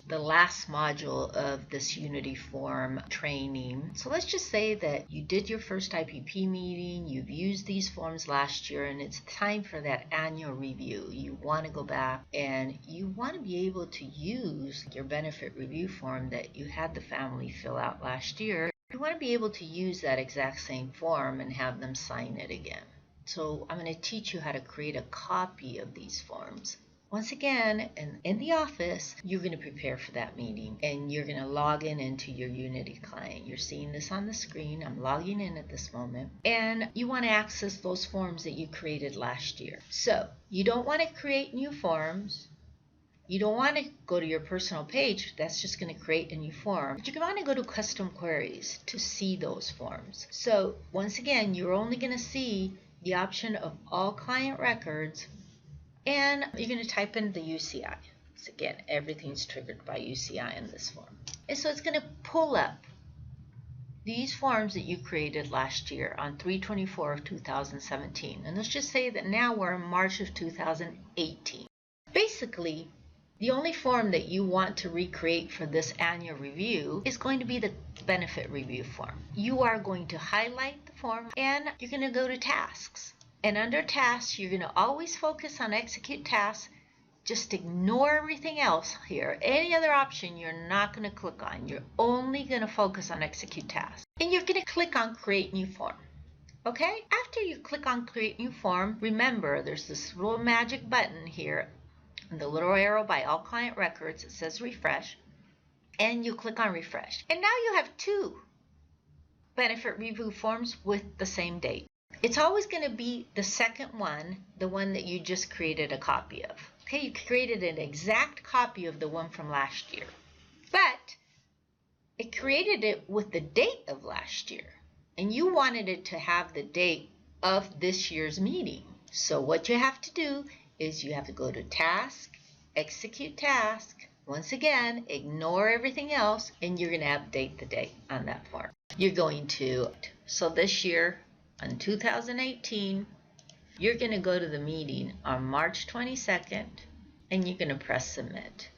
the last module of this Unity form training. So let's just say that you did your first IPP meeting, you've used these forms last year, and it's time for that annual review. You want to go back and you want to be able to use your benefit review form that you had the family fill out last year. You want to be able to use that exact same form and have them sign it again. So I'm going to teach you how to create a copy of these forms. Once again, in the office, you're going to prepare for that meeting and you're going to log into your Unity client. You're seeing this on the screen. I'm logging in at this moment. And you want to access those forms that you created last year. So you don't want to create new forms. You don't want to go to your personal page. That's just going to create a new form. But you want to go to custom queries to see those forms. So once again, you're only going to see the option of all client records, and you're going to type in the UCI. So again, everything's triggered by UCI in this form. And so it's going to pull up these forms that you created last year on 3/24 of 2017. And let's just say that now we're in March of 2018. Basically, the only form that you want to recreate for this annual review is going to be the benefit review form. You are going to highlight the form and you're going to go to tasks. And under tasks, you're going to always focus on execute tasks. Just ignore everything else here. Any other option you're not going to click on. You're only going to focus on execute tasks. And you're going to click on create new form. Okay? After you click on create new form, remember there's this little magic button here. The little arrow by all client records, it says refresh, and you click on refresh. And now you have two benefit review forms with the same date. It's always going to be the second one, the one that you just created a copy of. Okay, you created an exact copy of the one from last year, but it created it with the date of last year, and you wanted it to have the date of this year's meeting. So what you have to do is you have to go to task, execute task. Once again, ignore everything else, and you're going to update the date on that form. You're going to, so this year, on 2018, you're going to go to the meeting on March 22nd, and you're going to press submit.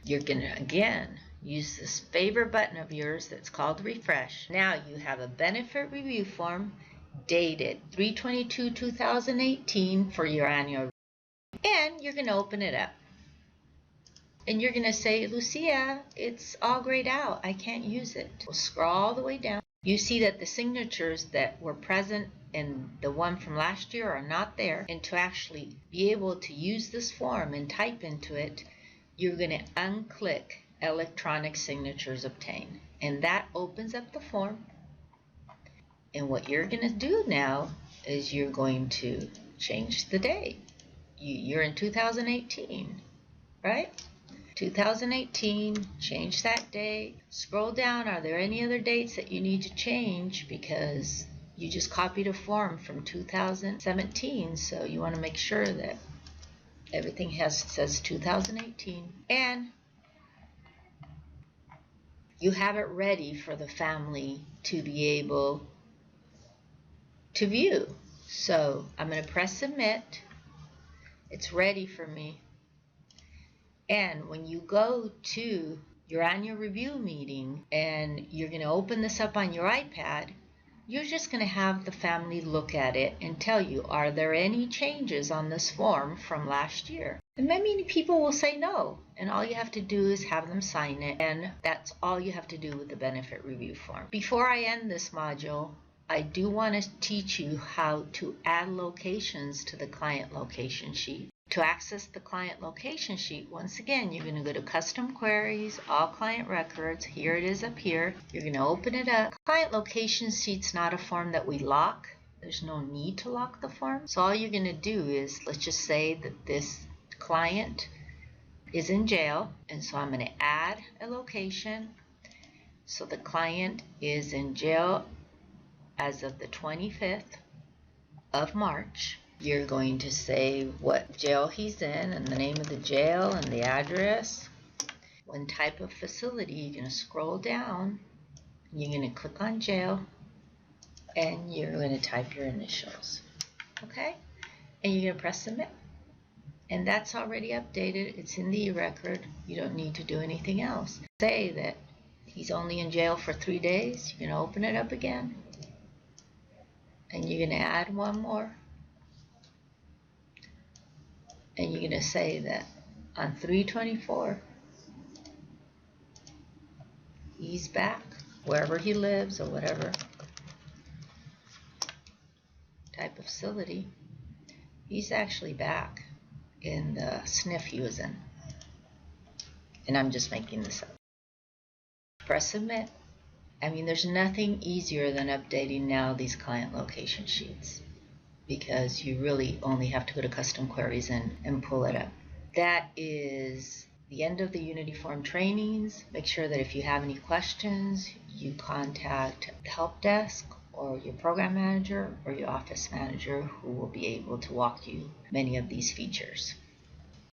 You're going to, again, use this favorite button of yours that's called refresh. Now you have a benefit review form dated 3/22/2018 for your annual, and you're going to open it up and you're going to say, Lucia, it's all grayed out, I can't use it. We'll scroll all the way down. You see that the signatures that were present in the one from last year are not there, and to actually be able to use this form and type into it, you're going to unclick electronic signatures obtained, and that opens up the form. And what you're going to do now is you're going to change the date. You're in 2018, right? 2018, change that date. Scroll down. Are there any other dates that you need to change? Because you just copied a form from 2017, so you want to make sure that everything says 2018. And you have it ready for the family to be able to view. So I'm going to press submit. It's ready for me. And when you go to your annual review meeting and you're going to open this up on your iPad, you're just going to have the family look at it and tell you, are there any changes on this form from last year? And many people will say no, and all you have to do is have them sign it, and that's all you have to do with the benefit review form. Before I end this module, I do want to teach you how to add locations to the client location sheet. To access the client location sheet, once again, you're going to go to Custom Queries, All Client Records. Here it is up here. You're going to open it up. Client location sheet's not a form that we lock. There's no need to lock the form. So all you're going to do is, let's just say that this client is in jail, and so I'm going to add a location. So the client is in jail as of the 25th of March. You're going to say what jail he's in and the name of the jail and the address. What type of facility. You're going to scroll down. You're going to click on jail, and you're going to type your initials. Okay? And you're going to press submit. And that's already updated. It's in the record. You don't need to do anything else. Say that he's only in jail for 3 days. You're going to open it up again. And you're going to add one more. And you're going to say that on 3/24, he's back wherever he lives or whatever type of facility. He's actually back in the SNF he was in. And I'm just making this up. Press submit. I mean, there's nothing easier than updating now these client location sheets, because you really only have to go to custom queries and pull it up. That is the end of the Unity Form trainings. Make sure that if you have any questions, you contact the help desk or your program manager or your office manager, who will be able to walk you many of these features.